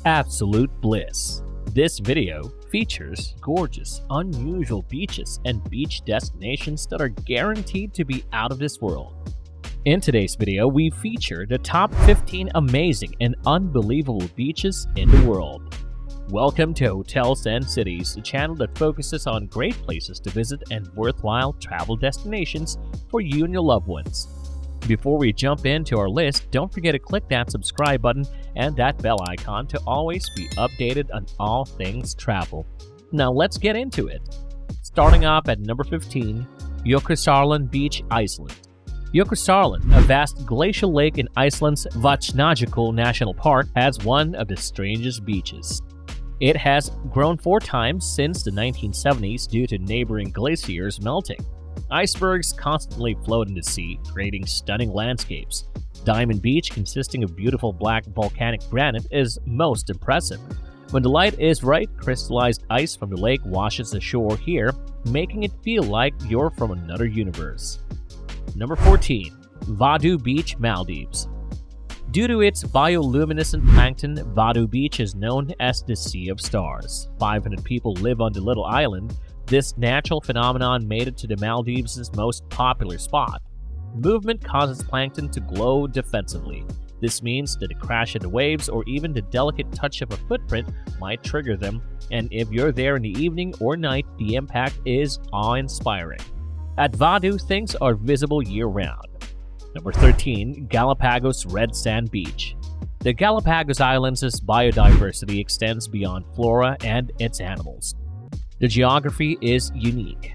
Absolute bliss. This video features gorgeous, unusual beaches and beach destinations that are guaranteed to be out of this world. In today's video, we feature the top 15 amazing and unbelievable beaches in the world. Welcome to Hotels and Cities, the channel that focuses on great places to visit and worthwhile travel destinations for you and your loved ones. Before we jump into our list, don't forget to click that subscribe button and that bell icon to always be updated on all things travel. Now let's get into it. Starting off at number 15, Jökulsárlón Beach, Iceland. Jökulsárlón, a vast glacial lake in Iceland's Vatnajökull National Park, has one of the strangest beaches. It has grown 4 times since the 1970s due to neighboring glaciers melting. Icebergs constantly float in the sea, creating stunning landscapes. Diamond Beach, consisting of beautiful black volcanic granite, is most impressive. When the light is right, crystallized ice from the lake washes ashore here, making it feel like you're from another universe. Number 14. Vadu Beach, Maldives. Due to its bioluminescent plankton, Vadu Beach is known as the Sea of Stars. 500 people live on the little island. This natural phenomenon made it to the Maldives' most popular spot. Movement causes plankton to glow defensively. This means that the crash of the waves or even the delicate touch of a footprint might trigger them, and if you're there in the evening or night, the impact is awe-inspiring. At Vadu, things are visible year-round. Number 13. Galapagos Red Sand Beach. The Galapagos Islands' biodiversity extends beyond flora and its animals. The geography is unique.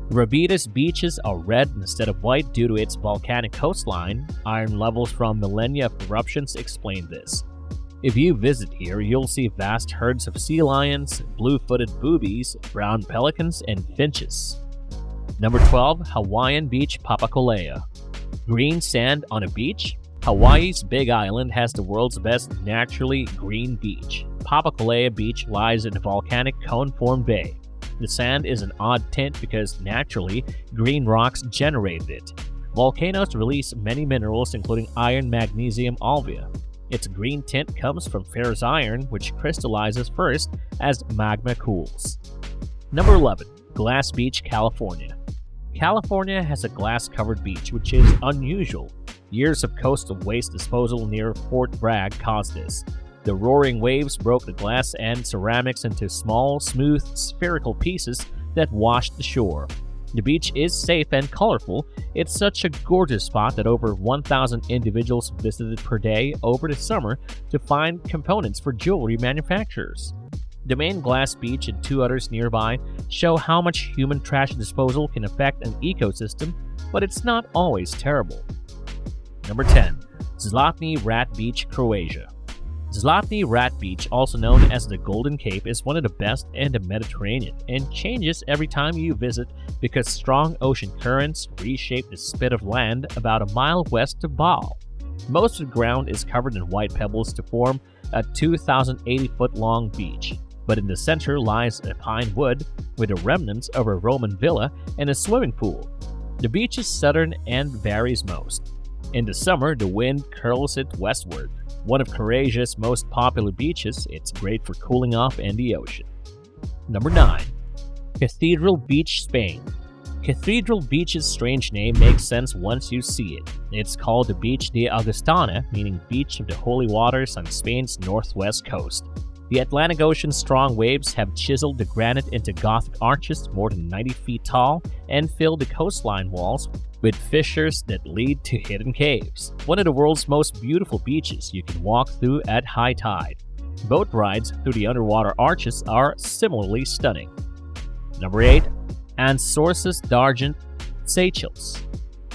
Rabita's beaches are red instead of white due to its volcanic coastline. Iron levels from millennia of eruptions explain this. If you visit here, you'll see vast herds of sea lions, blue-footed boobies, brown pelicans, and finches. Number 12. Hawaiian Beach, Papakolea. Green sand on a beach? Hawaii's Big Island has the world's best naturally green beach. Papakolea Beach lies in a volcanic cone-formed bay. The sand is an odd tint because naturally, green rocks generated it. Volcanoes release many minerals including iron, magnesium, alvia. Its green tint comes from ferrous iron, which crystallizes first as magma cools. Number 11. Glass Beach, California. California has a glass-covered beach, which is unusual. Years of coastal waste disposal near Fort Bragg caused this. The roaring waves broke the glass and ceramics into small, smooth, spherical pieces that washed the shore. The beach is safe and colorful. It's such a gorgeous spot that over 1,000 individuals visited per day over the summer to find components for jewelry manufacturers. The main glass beach and 2 others nearby show how much human trash disposal can affect an ecosystem, but it's not always terrible. Number 10. Zlatni Rat Beach, Croatia. Zlatni Rat Beach, also known as the Golden Cape, is one of the best in the Mediterranean and changes every time you visit because strong ocean currents reshape the spit of land about a mile west of Bal. Most of the ground is covered in white pebbles to form a 2,080-foot-long beach, but in the center lies a pine wood with the remnants of a Roman villa and a swimming pool. The beach is southern and varies most. In the summer, the wind curls it westward. One of Croatia's most popular beaches, it's great for cooling off in the ocean. Number 9. Cathedral Beach, Spain. Cathedral Beach's strange name makes sense once you see it. It's called the Beach de Augustana, meaning Beach of the Holy Waters on Spain's northwest coast. The Atlantic Ocean's strong waves have chiseled the granite into Gothic arches more than 90 feet tall and filled the coastline walls with fissures that lead to hidden caves. One of the world's most beautiful beaches you can walk through at high tide. Boat rides through the underwater arches are similarly stunning. Number 8. Anse Source D'Argent, Seychelles.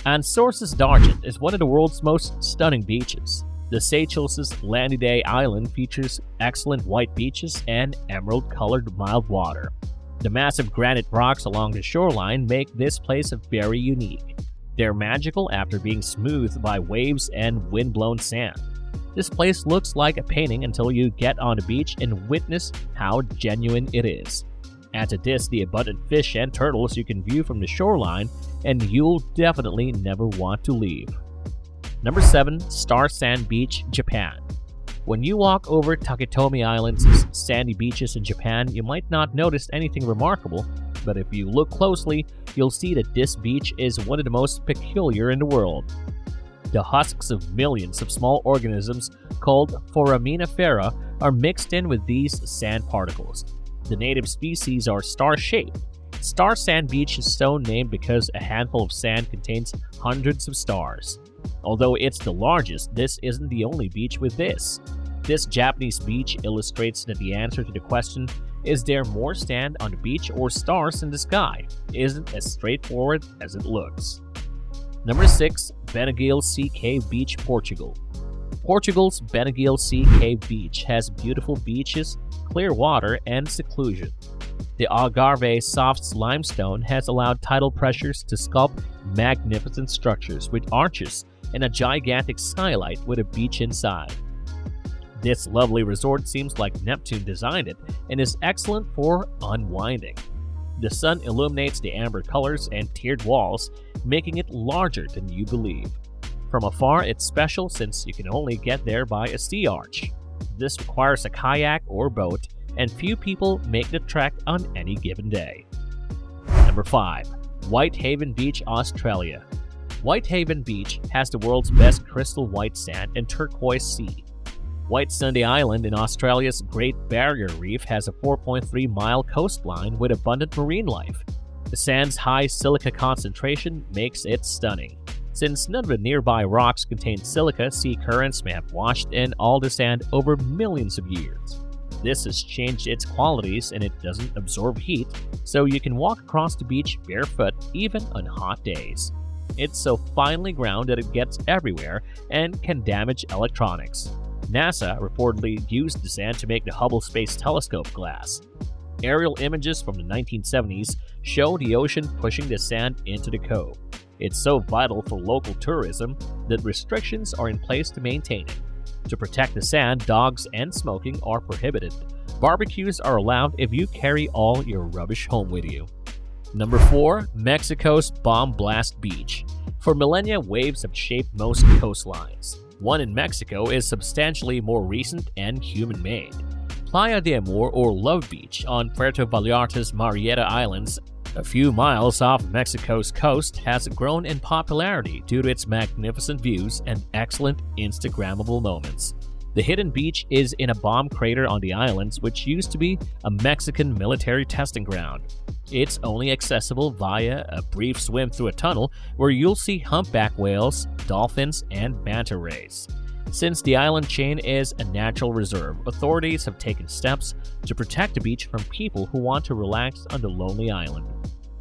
Anse Source D'Argent is one of the world's most stunning beaches. The Seychelles' Landiday Island features excellent white beaches and emerald-colored mild water. The massive granite rocks along the shoreline make this place very unique. They're magical after being smoothed by waves and wind-blown sand. This place looks like a painting until you get on the beach and witness how genuine it is. Add to this the abundant fish and turtles you can view from the shoreline, and you'll definitely never want to leave. Number 7. Star Sand Beach, Japan. When you walk over Taketomi Island's sandy beaches in Japan, you might not notice anything remarkable, but if you look closely, you'll see that this beach is one of the most peculiar in the world. The husks of millions of small organisms called foraminifera are mixed in with these sand particles. The native species are star-shaped. Star Sand Beach is so named because a handful of sand contains hundreds of stars. Although it's the largest, this isn't the only beach with this. This Japanese beach illustrates that the answer to the question, is there more sand on the beach or stars in the sky, isn't as straightforward as it looks. Number 6. Benaguil Sea Cave Beach, Portugal. Portugal's Benaguil Sea Cave Beach has beautiful beaches, clear water, and seclusion. The Algarve soft limestone has allowed tidal pressures to sculpt magnificent structures with arches and a gigantic skylight with a beach inside. This lovely resort seems like Neptune designed it and is excellent for unwinding. The sun illuminates the amber colors and tiered walls, making it larger than you believe. From afar, it's special since you can only get there by a sea arch. This requires a kayak or boat, and few people make the trek on any given day. Number 5. Whitehaven Beach, Australia. Whitehaven Beach has the world's best crystal white sand and turquoise sea. White Sandy Island in Australia's Great Barrier Reef has a 4.3-mile coastline with abundant marine life. The sand's high silica concentration makes it stunning. Since none of the nearby rocks contain silica, sea currents may have washed in all the sand over millions of years. This has changed its qualities and it doesn't absorb heat, so you can walk across the beach barefoot even on hot days. It's so finely ground that it gets everywhere and can damage electronics. NASA reportedly used the sand to make the Hubble Space Telescope glass. Aerial images from the 1970s show the ocean pushing the sand into the cove. It's so vital for local tourism that restrictions are in place to maintain it. To protect the sand, dogs and smoking are prohibited. Barbecues are allowed if you carry all your rubbish home with you. Number 4. Mexico's Bomb Blast Beach. For millennia, waves have shaped most coastlines. One in Mexico is substantially more recent and human-made. Playa de Amor or Love Beach on Puerto Vallarta's Marietta Islands, a few miles off Mexico's coast, has grown in popularity due to its magnificent views and excellent Instagrammable moments. The hidden beach is in a bomb crater on the islands, which used to be a Mexican military testing ground. It's only accessible via a brief swim through a tunnel where you'll see humpback whales, dolphins, and manta rays. Since the island chain is a natural reserve, authorities have taken steps to protect the beach from people who want to relax on the lonely island.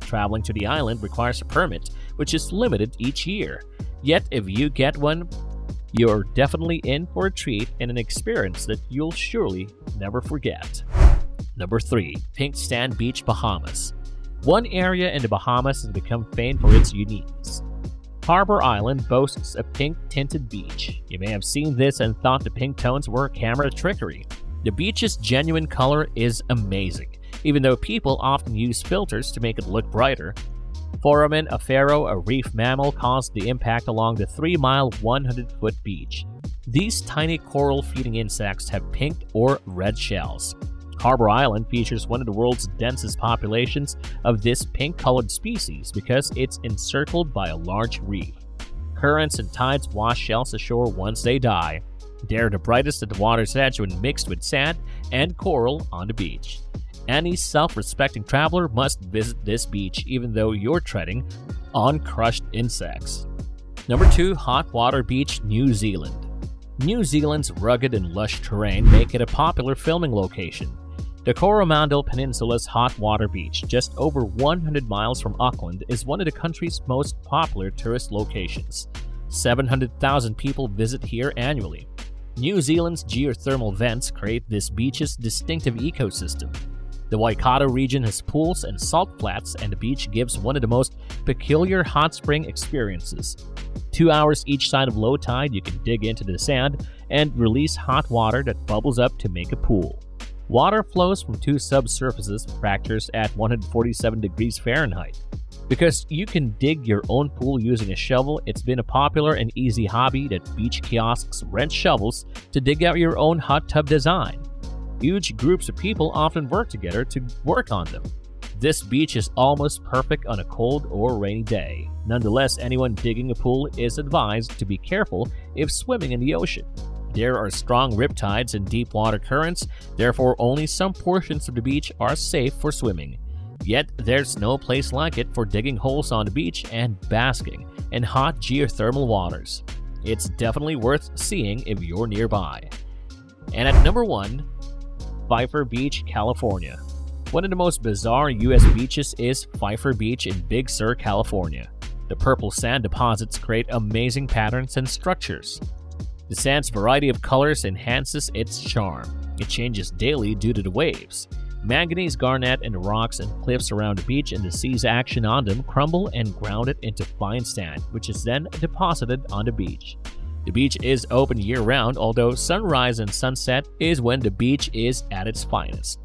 Traveling to the island requires a permit, which is limited each year. Yet, if you get one, you're definitely in for a treat and an experience that you'll surely never forget. Number 3. Pink Sand Beach, Bahamas. One area in the Bahamas has become famed for its uniqueness. Harbor Island boasts a pink-tinted beach. You may have seen this and thought the pink tones were camera trickery. The beach's genuine color is amazing, even though people often use filters to make it look brighter. Foramen afero, a reef mammal, caused the impact along the 3-mile, 100-foot beach. These tiny coral-feeding insects have pink or red shells. Harbor Island features one of the world's densest populations of this pink-colored species because it's encircled by a large reef. Currents and tides wash shells ashore once they die. They're the brightest at the water's edge when mixed with sand and coral on the beach. Any self-respecting traveler must visit this beach even though you're treading on crushed insects. Number 2. Hot Water Beach, New Zealand. New Zealand's rugged and lush terrain make it a popular filming location. The Coromandel Peninsula's Hot Water Beach, just over 100 miles from Auckland, is one of the country's most popular tourist locations. 700,000 people visit here annually. New Zealand's geothermal vents create this beach's distinctive ecosystem. The Waikato region has pools and salt flats, and the beach gives one of the most peculiar hot spring experiences. 2 hours each side of low tide, you can dig into the sand and release hot water that bubbles up to make a pool. Water flows from two subsurfaces fractures at 147 degrees Fahrenheit. Because you can dig your own pool using a shovel, it's been a popular and easy hobby that beach kiosks rent shovels to dig out your own hot tub design. Huge groups of people often work together to work on them. This beach is almost perfect on a cold or rainy day. Nonetheless, anyone digging a pool is advised to be careful if swimming in the ocean. There are strong riptides and deep water currents, therefore only some portions of the beach are safe for swimming. Yet, there's no place like it for digging holes on the beach and basking in hot geothermal waters. It's definitely worth seeing if you're nearby. And at number 1, Pfeiffer Beach, California. One of the most bizarre U.S. beaches is Pfeiffer Beach in Big Sur, California. The purple sand deposits create amazing patterns and structures. The sand's variety of colors enhances its charm. It changes daily due to the waves. Manganese, garnet, and the rocks and cliffs around the beach and the sea's action on them crumble and ground it into fine sand, which is then deposited on the beach. The beach is open year-round, although sunrise and sunset is when the beach is at its finest.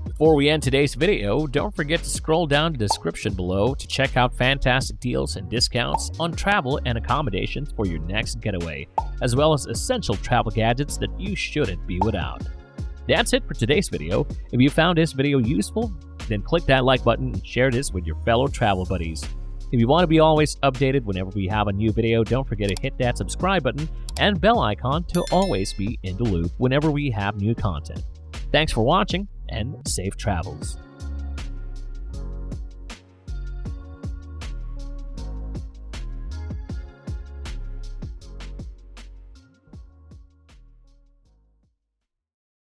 Before we end today's video, don't forget to scroll down the description below to check out fantastic deals and discounts on travel and accommodations for your next getaway, as well as essential travel gadgets that you shouldn't be without. That's it for today's video. If you found this video useful, then click that like button and share this with your fellow travel buddies. If you want to be always updated whenever we have a new video, don't forget to hit that subscribe button and bell icon to always be in the loop whenever we have new content. Thanks for watching, and safe travels.